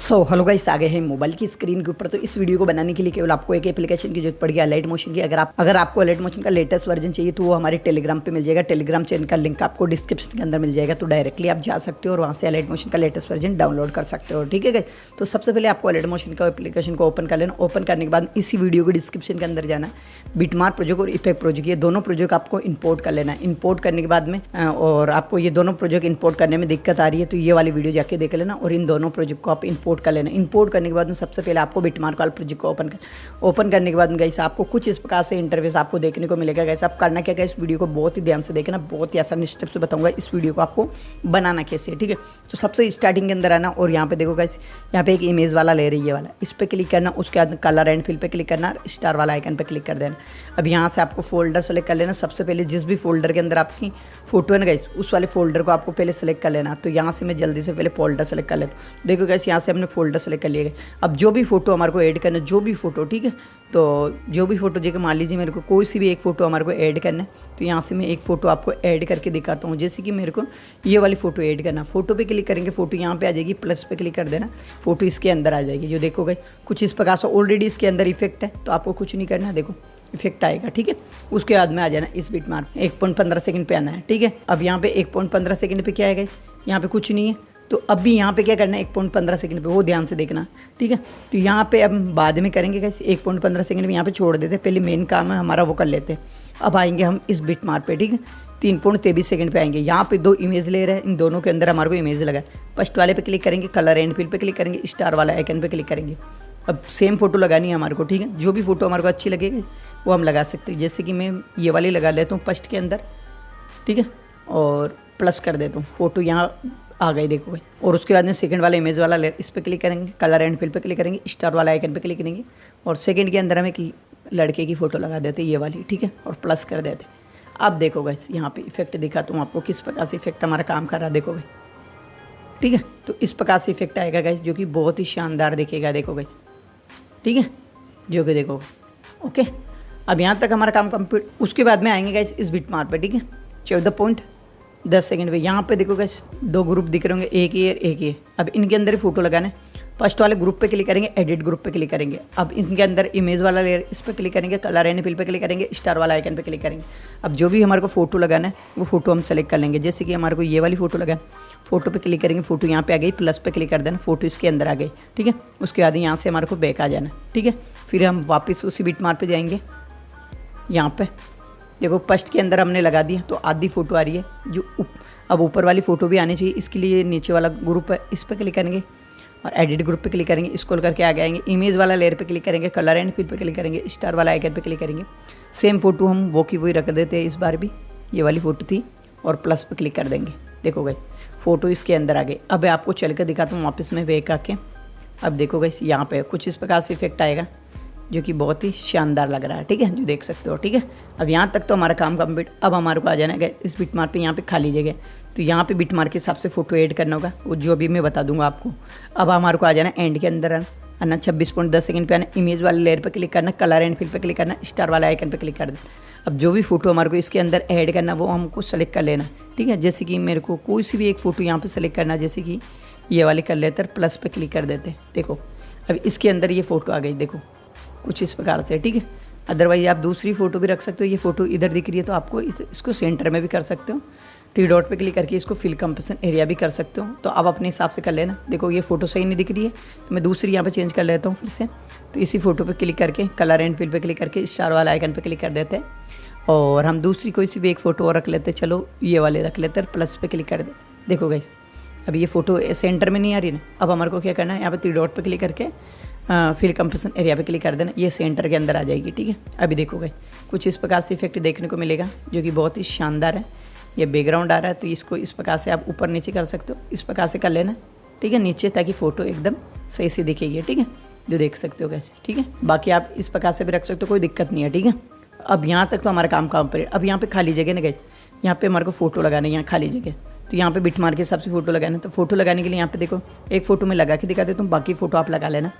Hello guys, आ गए हैं mobile की स्क्रीन के ऊपर। तो इस वीडियो को बनाने के लिए केवल आपको एक एप्लीकेशन की जरूरत पड़ेगी, अलर्ट मोशन की। अगर आपको अलर्ट मोशन का लेटेस्ट वर्जन चाहिए तो वो हमारे टेलीग्राम पे मिल जाएगा। टेलीग्राम चैनल का लिंक आपको डिस्क्रिप्शन के अंदर मिल जाएगा, तो डायरेक्टली आप जा सकते हो और वहाँ से अलर्ट मोशन का लेटेस्ट वर्जन डाउनलोड कर सकते हो। ठीक है गाइस, तो सबसे पहले आपको अलर्ट मोशन का एप्लीकेशन को ओपन कर लेना। ओपन करने के बाद इसी वीडियो के डिस्क्रिप्शन के अंदर जाना, बिटमार्क प्रोजेक्ट और इफेक्ट प्रोजेक्ट, ये दोनों प्रोजेक्ट आपको इंपोर्ट कर लेना है। इंपोर्ट करने के बाद में और आपको ये दोनों प्रोजेक्ट इंपोर्ट करने में दिक्कत आ रही है तो ये वाली वीडियो जाके देख लेना और इन दोनों प्रोजेक्ट को आप इंपोर्ट कर लेना। इंपोर्ट करने के बाद में सबसे पहले आपको बिटमार्क वाला प्रोजेक्ट को ओपन करने के बाद में गाइस आपको कुछ इस प्रकार से इंटरफेस आपको देखने को मिलेगा। गाइस आप करना क्या, गाइस वीडियो को बहुत ही ध्यान से देखना, बहुत ही आसान स्टेप से बताऊंगा इस वीडियो को आपको बनाना कैसे है। ठीक है, तो सबसे स्टार्टिंग के अंदर आना और यहाँ पे देखो गाइस, यहाँ पे एक इमेज वाला ले रही है वाला, इस पर क्लिक करना। उसके बाद कलर एंड फिल पे क्लिक करना, स्टार वाला आइकन पे क्लिक कर देना। अब यहाँ से आपको फोल्डर सेलेक्ट कर लेना। सबसे पहले जिस भी फोल्डर के अंदर आपकी फोटो है ना गाइस, उस वाले फोल्डर को आपको पहले सेलेक्ट कर लेना। तो यहाँ से मैं जल्दी से पहले फोल्डर सेलेक्ट कर लेता हूँ। देखो गाइस, यहाँ से हमने फोल्डर सेलेक्ट कर लिया। अब जो भी फोटो हमारे को ऐड करना है, जो भी फोटो, ठीक है, तो जो भी फोटो, जैसे मान लीजिए मेरे को कोई सी भी एक फ़ोटो हमारे को ऐड करना है, तो यहाँ से मैं एक फ़ोटो आपको ऐड करके दिखाता हूँ। जैसे कि मेरे को ये वाली फ़ोटो ऐड करना, फ़ोटो पे क्लिक करेंगे, फ़ोटो यहाँ पे आ जाएगी, प्लस पे क्लिक कर देना, फ़ोटो इसके अंदर आ जाएगी। जो देखोगे कुछ इस प्रकार से, ऑलरेडी इसके अंदर इफेक्ट है तो आपको कुछ नहीं करना, देखो इफेक्ट आएगा। ठीक है, उसके बाद में आ जाना इस बिटमार्क 1.15 सेकंड पे आना है। ठीक है, अब यहाँ पे 1.15 सेकंड पे क्या आएगा, यहाँ पे कुछ नहीं है, तो अब भी यहाँ पे क्या करना है 1.15 सेकंड पे, वो ध्यान से देखना। ठीक है, तो यहाँ पे अब बाद में करेंगे कैसे, 1.15 सेकंड में यहाँ पे छोड़ देते हैं, पहले मेन काम है हमारा वो कर लेते हैं। अब आएंगे हम इस बिटमार्क पे, ठीक है, 3.23 सेकंड पे आएंगे। यहाँ पे दो इमेज ले रहे हैं, इन दोनों के अंदर हमारे को इमेज लगा। फर्स्ट वाले पे क्लिक करेंगे, कलर एंड फिल पे क्लिक करेंगे, स्टार वाला आइकन पे क्लिक करेंगे। अब सेम फोटो लगानी है हमारे को। ठीक है, जो भी फोटो हमारे को अच्छी लगेगी वो हम लगा सकते हैं। जैसे कि मैं ये वाली लगा लेता हूँ फर्स्ट के अंदर, ठीक है, और प्लस कर देता हूँ, फोटो यहाँ आ गई, देखो भाई। और उसके बाद में सेकंड वाला इमेज वाला इस पर क्लिक करेंगे, कलर एंड फिल पे क्लिक करेंगे, स्टार वाला आइकन पे क्लिक करेंगे और सेकंड के अंदर हम एक लड़के की फ़ोटो लगा देते ये वाली, ठीक है, और प्लस कर देते। अब देखो गाइस, यहाँ पे इफेक्ट दिखाता हूँ आपको किस प्रकार से इफेक्ट हमारा काम कर रहा है, देखो भाई। ठीक है, तो इस प्रकार से इफेक्ट आएगा गाइस, जो कि बहुत ही शानदार दिखेगा, देखो गाइस। ठीक है, जो कि देखो, ओके। अब यहाँ तक हमारा काम कंप्लीट। उसके बाद में आएंगे गाइस इस बिटमार्क पे, ठीक है, 14.10 सेकंड पे। यहाँ पे देखो गाइस दो ग्रुप दिख रहे होंगे, एक ये एक ये। अब इनके अंदर ही फोटो लगाना है। फर्स्ट वाले ग्रुप पे क्लिक करेंगे, एडिट ग्रुप पे क्लिक करेंगे। अब इनके अंदर इमेज वाला लेयर, इस पर क्लिक करेंगे, कलर एंड फिल पे क्लिक करेंगे, स्टार वाला आइकन पे क्लिक करेंगे। अब जो भी हमारे को फोटो लगाना है वो फोटो हम सेलेक्ट कर लेंगे। जैसे कि हमारे को ये वाली फोटो लगाना, फोटो पे क्लिक करेंगे, फोटो यहाँ पे आ गई, प्लस पे क्लिक कर देना, फोटो इसके अंदर आ गई। ठीक है, उसके बाद यहाँ से हमारे को बैक आ जाना। ठीक है, फिर हम वापस उसी बिटमार्क पे जाएंगे। यहाँ पे देखो फर्स्ट के अंदर हमने लगा दिया, तो आधी फ़ोटो आ रही है। जो अब ऊपर वाली फ़ोटो भी आनी चाहिए, इसके लिए नीचे वाला ग्रुप है, इस पर क्लिक करेंगे और एडिट ग्रुप पे क्लिक करेंगे, स्क्रॉल करके आगे आएंगे, इमेज वाला लेयर पे क्लिक करेंगे, कलर एंड फिल पे क्लिक करेंगे, स्टार वाला आइकन पे क्लिक करेंगे। सेम फ़ोटो हम वो की वही रख देते हैं, इस बार भी ये वाली फ़ोटो थी, और प्लस पे क्लिक कर देंगे। देखो गाइस, फ़ोटो इसके अंदर आ गई। अब आपको चल कर दिखाता हूँ वापस में बैक आके। अब देखो गाइस, यहाँ पे कुछ इस प्रकार से इफेक्ट आएगा, जो कि बहुत ही शानदार लग रहा है। ठीक है, जो देख सकते हो। ठीक है, अब यहाँ तक तो हमारा काम कंप्लीट। अब हमारे को आ जाना है इस बिटमार्क पे, यहाँ पे खाली जगह, तो यहाँ पे बिटमार्क के हिसाब से फ़ोटो ऐड करना होगा, वो जो भी मैं बता दूंगा आपको। अब हमारे को आ जाना एंड के अंदर आना, 26.10 सेकंड पे आना, इमेज वाले लेयर पे क्लिक करना, कलर एंड फिल पे क्लिक करना, स्टार वाला आइकन पे क्लिक कर देना। अब जो भी फ़ोटो हमारे को इसके अंदर ऐड करना वो हमको सेलेक्ट कर लेना। ठीक है, जैसे कि मेरे को कोई सी भी एक फ़ोटो यहाँ पर सेलेक्ट करना, जैसे कि ये वाली कर लेते, प्लस पे क्लिक कर देते। देखो अब इसके अंदर ये फ़ोटो आ गई, देखो कुछ इस प्रकार से। ठीक है, अदरवाइज आप दूसरी फ़ोटो भी रख सकते हो। ये फ़ोटो इधर दिख रही है तो आपको इसको सेंटर में भी कर सकते हो। 3 डॉट पे क्लिक करके इसको फिल कंप्रेशन एरिया भी कर सकते हो, तो आप अपने हिसाब से कर लेना। देखो ये फ़ोटो सही नहीं दिख रही है तो मैं दूसरी यहाँ पे चेंज कर लेता हूँ फिर से। तो इसी फ़ोटो पे क्लिक करके कलर एंड फिल पे क्लिक करके स्टार वाला आइकन पे क्लिक कर देते हैं और हम दूसरी कोई सी भी एक फ़ोटो और रख लेते हैं। चलो ये वाले रख लेते हैं, प्लस पे क्लिक कर देते। देखो गाइस, अब ये फ़ोटो सेंटर में नहीं आ रही ना। अब हमारे को क्या करना है, यहाँ पे 3 डॉट पे क्लिक करके फिल कंप्रेशन एरिया पे क्लिक कर देना, ये सेंटर के अंदर आ जाएगी। ठीक है, अभी देखो गाइस, कुछ इस प्रकार से इफेक्ट देखने को मिलेगा, जो कि बहुत ही शानदार है। ये बैकग्राउंड आ रहा है तो इसको इस प्रकार से आप ऊपर नीचे कर सकते हो, इस प्रकार से कर लेना। ठीक है, नीचे, ताकि फ़ोटो एकदम सही से दिखेगी। ठीक है, जो देख सकते हो गाइस। ठीक है, बाकी आप इस प्रकार से भी रख सकते हो, कोई दिक्कत नहीं है। ठीक है, अब यहाँ तक तो हमारा काम कंप्लीट। अब यहाँ पे खाली जगह ना गाइस, यहाँ पे हमारे को फ़ोटो लगाना है, यहाँ खाली जगह, तो यहाँ पे बिटमार्क के हिसाब से फ़ोटो लगाना है। तो फ़ोटो लगाने के लिए यहाँ पे देखो एक फ़ोटो में लगा के दिखा देता हूँ, बाकी फ़ोटो आप लगा लेना।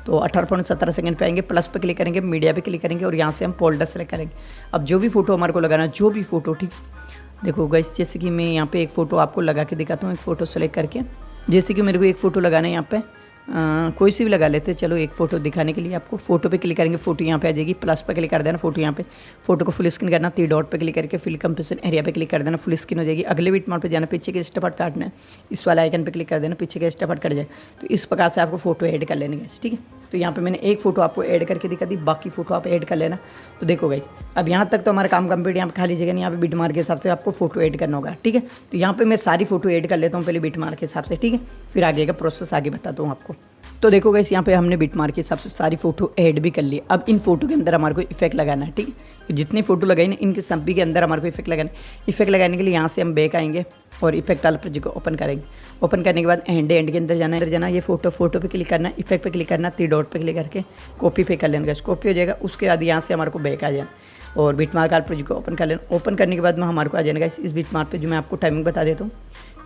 तो 18.17 सेकंड पे आएंगे, प्लस पे क्लिक करेंगे, मीडिया पे क्लिक करेंगे और यहाँ से हम फोल्डर सेलेक्ट करेंगे। अब जो भी फ़ोटो हमारे को लगाना है, जो भी फ़ोटो, ठीक देखो गाइस, जैसे कि मैं यहाँ पे एक फ़ोटो आपको लगा के दिखाता हूँ। एक फ़ोटो सेलेक्ट करके, जैसे कि मेरे को एक फ़ोटो लगाना है यहाँ पे, कोई सी भी लगा लेते हैं। चलो एक फ़ोटो दिखाने के लिए आपको फ़ोटो पे क्लिक करेंगे, फ़ोटो यहाँ पे आ जाएगी, प्लस पे क्लिक कर देना, फ़ोटो यहाँ पे, फ़ोटो को फुल स्क्रीन करना, 3 डॉट पे क्लिक करके फिल कंप्रेशन एरिया पे क्लिक कर देना, फुल स्क्रीन हो जाएगी। अगले बिटमार्क पे जाना, पीछे के स्टेप काटना है, इस वाला आइकन पे क्लिक कर देना, पीछे का स्टेप कट जाए। तो इस प्रकार से आपको फोटो ऐड कर लेने गाइस, ठीक है। तो यहाँ पे मैंने एक फ़ोटो आपको ऐड करके दिखा दी, बाकी फ़ोटो आप ऐड कर लेना। तो देखो गाइस, अब यहाँ तक तो हमारा काम कंप्लीट। यहाँ पे खाली जगह नहीं, यहाँ पे बिटमार्क के हिसाब से आपको फोटो ऐड करना होगा, ठीक है। तो यहाँ पे मैं सारी फोटो ऐड कर लेता हूँ पहले बिटमार्क के हिसाब से, ठीक है, फिर आगे का प्रोसेस आगे बताता हूँ आपको। तो देखो गाइस, यहाँ पे हमने बिटमार्क के हिसाब से सारी फोटो ऐड भी कर ली। अब इन फोटो के अंदर हमारे को इफेक्ट लगाना है, ठीक है। तो जितनी फोटो लगाई ना, इनके सभी के अंदर हमारे को इफेक्ट लगाना है। इफेक्ट लगाने के लिए यहाँ से हम बैक आएंगे और इफेक्ट वाला प्रोजेक्ट को ओपन करेंगे। ओपन करने के बाद एंड के अंदर जाना, ये फोटो पे क्लिक करना, इफेक्ट पे क्लिक करना, 3 डॉट पे क्लिक करके कॉपी पे कर लेना, कॉपी हो जाएगा। उसके बाद यहाँ से हमारे को बैक आ जाना और बिटमार्क वाला प्रोजेक्ट को ओपन कर लेना। ओपन करने के बाद में हमारे को आ जाएगा इस बिटमार्क पे, जो मैं आपको टाइमिंग बता देता हूँ।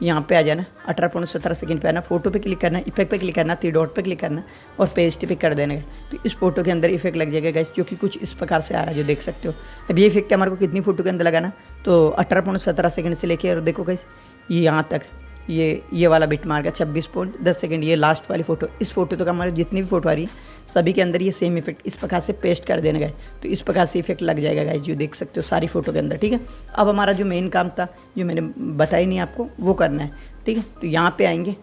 यहाँ पे आ जाना, 18.17 सेकंड पे आना, फोटो पे क्लिक करना, इफेक्ट पे क्लिक करना, 3 डॉट पे क्लिक करना और पेस्ट पे कर देना। तो इस फोटो के अंदर इफेक्ट लग जाएगा गाइस, जो कि कुछ इस प्रकार से आ रहा है, जो देख सकते हो। अब ये इफेक्ट हमारे को कितनी फोटो के अंदर लगाना, तो 18.17 सेकंड से लेके, और देखो गाइस ये यहाँ तक ये वाला बिटमार्क है 26.10 सेकंड, ये लास्ट वाली फोटो। इस फोटो तक हमारे जितनी भी फोटो आ रही है सभी के अंदर ये सेम इफेक्ट इस प्रकार से पेस्ट कर देना गाइस। तो इस प्रकार से इफेक्ट लग जाएगा गाइस, जो देख सकते हो सारी फोटो के अंदर, ठीक है। अब हमारा जो मेन काम था, जो मैंने बताया नहीं आपको, वो करना है, ठीक है। तो यहाँ पे आएंगे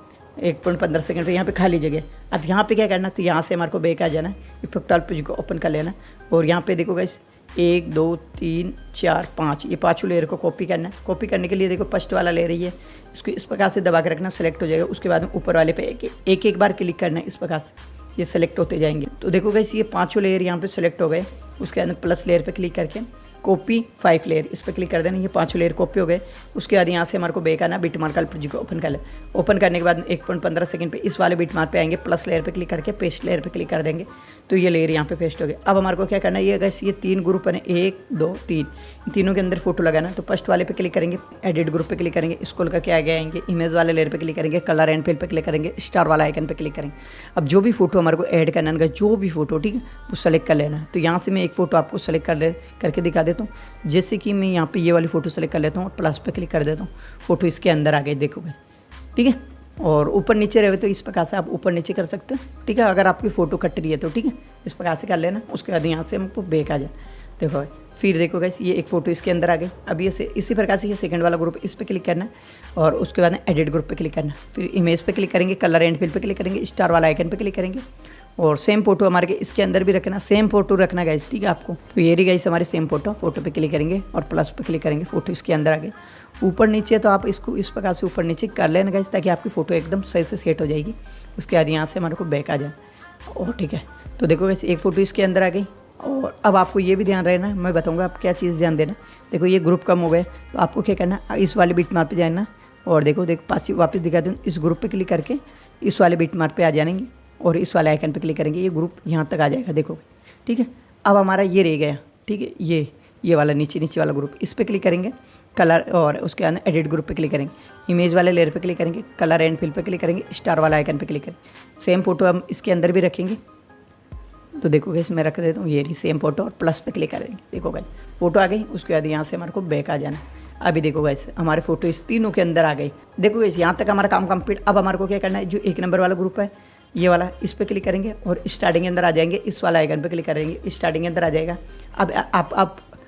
1.15 सेकंड पे, यहाँ पे खाली जगह। अब यहाँ पे क्या करना, तो यहाँ से हमारे को बैक आ जाना, इफेक्ट वाले पेज को ओपन कर लेना और यहाँ पे देखो गाइस 1 2 3 4 5, ये पाँचों लेयर को कॉपी करना है। कॉपी करने के लिए देखो फर्स्ट वाला लेयर है, इसको इस प्रकार से दबा के रखना, सेलेक्ट हो जाएगा। उसके बाद ऊपर वाले पे एक बार क्लिक करना है, इस प्रकार से ये सेलेक्ट होते जाएंगे। तो देखो गाइस, ये पाँचों लेयर यहाँ पे सेलेक्ट हो गए। उसके बाद प्लस लेयर पे क्लिक करके कॉपी 5 लेयर, इस पर क्लिक कर देना, ये 5 लेयर कॉपी हो गए। उसके बाद यहाँ से हमारे को बैक आना, बिटमार्क वाले प्रोजेक्ट को ओपन कर ले। ओपन करने के बाद 1.15 सेकंड पे इस वाले बिटमार्क पे आएंगे, प्लस लेयर पे क्लिक करके पेस्ट लेयर पे क्लिक कर देंगे। तो ये लेयर यहाँ पे पेस्ट हो गए। अब हमारे को क्या करना है, ये गाइस ये 3 ग्रुप बने, 1 2 3, इन तीनों के अंदर फोटो लगाना है। तो फर्स्ट वाले पे क्लिक करेंगे, एडिट ग्रुप पे क्लिक करेंगे, स्क्रॉल करके आगे आएंगे, इमेज वाले लेयर पे क्लिक करेंगे, कलर एंड फिल पे क्लिक करेंगे, स्टार वाला आइकन पे क्लिक करेंगे। अब जो भी फोटो हमारे को ऐड करना है, जो भी फोटो, ठीक है, वो सेलेक्ट कर लेना है। तो यहाँ से मैं एक फोटो आपको सेलेक्ट करके दिखा देता हूँ। जैसे कि मैं यहाँ पे ये वाली फोटो सेलेक्ट कर लेता हूँ और प्लस पे क्लिक कर देता हूँ, फोटो इसके अंदर आ गई, देखो गाइस, ठीक है। और ऊपर नीचे रहे तो इस प्रकार से आप ऊपर नीचे कर सकते हो, ठीक है। अगर आपकी फ़ोटो कट रही है तो ठीक है, इस प्रकार से कर लेना। उसके बाद यहाँ से हमको बैक आ जाए, देखो फिर देखो गाइस, ये एक फ़ोटो इसके अंदर आ गई। अब ये इसी प्रकार से ये सेकंड वाला ग्रुप, इस पर क्लिक करना और उसके बाद एडिट ग्रुप पे क्लिक करना, फिर इमेज पे क्लिक करेंगे, कलर एंड फिल पे क्लिक करेंगे, स्टार वाला आइकन पे क्लिक करेंगे और सेम फोटो हमारे के इसके अंदर भी रखना, सेम फोटो रखना गाइस, ठीक है आपको। तो ये रही गाइस हमारे सेम फोटो पे क्लिक करेंगे और प्लस पे क्लिक करेंगे, फोटो इसके अंदर आ गई। ऊपर नीचे तो आप इसको इस प्रकार से ऊपर नीचे कर लेना गाइस, ताकि आपकी फ़ोटो एकदम सही से सेट हो जाएगी। उसके बाद यहाँ से हमारे को बैक आ जाए और ठीक है। तो देखो गाइस, एक फ़ोटो इसके अंदर आ गई। और अब आपको ये भी ध्यान रहना, मैं बताऊँगा आप क्या चीज़ ध्यान देना। देखो ये ग्रुप कम हो गए, तो आपको क्या करना, इस वाले बिटमार्क पे जाना और देखो पाँच वापस दिखा दूँ, इस ग्रुप पे क्लिक करके इस वाले बिटमार्क पे आ जाएंगे और इस वाले आइकन पे क्लिक करेंगे, ये ग्रुप यहाँ तक आ जाएगा, देखो, ठीक है। अब हमारा ये रह गया, ठीक है, ये वाला नीचे वाला ग्रुप, इस पर क्लिक करेंगे, कलर और उसके अंदर एडिट ग्रुप पे क्लिक करेंगे, इमेज वाले लेयर पे क्लिक करेंगे, कलर एंड फिल पे क्लिक करेंगे, स्टार वाला आइकन पे क्लिक करेंगे। सेम फोटो हम इसके अंदर भी रखेंगे। तो देखो गाइस, मैं रख देता हूँ, ये रही सेम फोटो और प्लस पे क्लिक करेंगे, देखो गाइस फोटो आ गई। उसके बाद यहाँ से हमारे को बैक आ जाना। अभी देखो गाइस, हमारे फोटो इस तीनों के अंदर आ गई। देखो गाइस, यहाँ तक हमारा काम कंप्लीट। अब हमारे को क्या करना है, जो 1 नंबर वाला ग्रुप है ये वाला, इस पे क्लिक करेंगे और स्टार्टिंग के अंदर आ जाएंगे, इस वाला आइकन पे क्लिक करेंगे, स्टार्टिंग के अंदर आ जाएगा।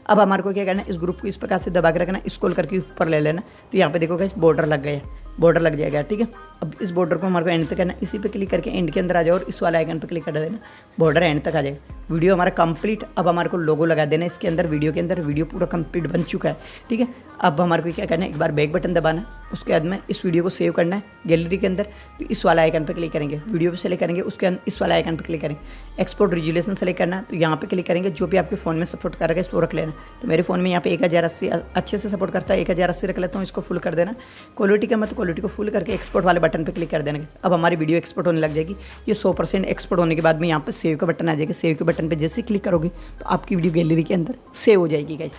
अब हमारे को क्या करना है, इस ग्रुप को इस प्रकार से दबा के रखना, स्क्रॉल करके ऊपर ले लेना। तो यहाँ पे देखो गाइस, बॉर्डर लग गया, बॉर्डर लग जाएगा, ठीक है। अब इस बॉर्डर को हमारे को एंड तक करना, इसी पे क्लिक करके एंड के अंदर आ जाओ और इस वाला आइकन पे क्लिक कर देना, बॉर्डर एंड तक आ जाएगा। वीडियो हमारा कंप्लीट। अब हमारे को लोगो लगा देना इसके अंदर, वीडियो के अंदर। वीडियो पूरा कंप्लीट बन चुका है, ठीक है। अब हमारे को क्या करना है, एक बार बैक बटन दबाना, उसके बाद में इस वीडियो को सेव करना है गैलरी के अंदर। तो इस वाला आइकन पे क्लिक करेंगे, वीडियो पे सेलेक्ट करेंगे, उसके अंदर इस वाला आइकन पे क्लिक करेंगे, एक्सपोर्ट रेजोल्यूशन सेलेक्ट करना। तो यहाँ पे क्लिक करेंगे, जो भी आपके फ़ोन में सपोर्ट कर रहा है इसको रख लेना। तो मेरे फ़ोन में यहाँ पे 1080 अच्छे से सपोर्ट करता है, 1080 रख लेता हूँ, इसको फुल कर देना। क्वालिटी का मत, क्वालिटी को फुल करके एक्सपोर्ट वाले बटन पे क्लिक कर देना। अब हमारी वीडियो एक्सपोर्ट होने लग जाएगी। ये 100% एक्सपोर्ट होने के बाद में यहाँ पे सेव का बटन आ जाएगा। सेव के बटन पे जैसे क्लिक करोगे तो आपकी वीडियो गैलरी के अंदर सेव हो जाएगी गाइस।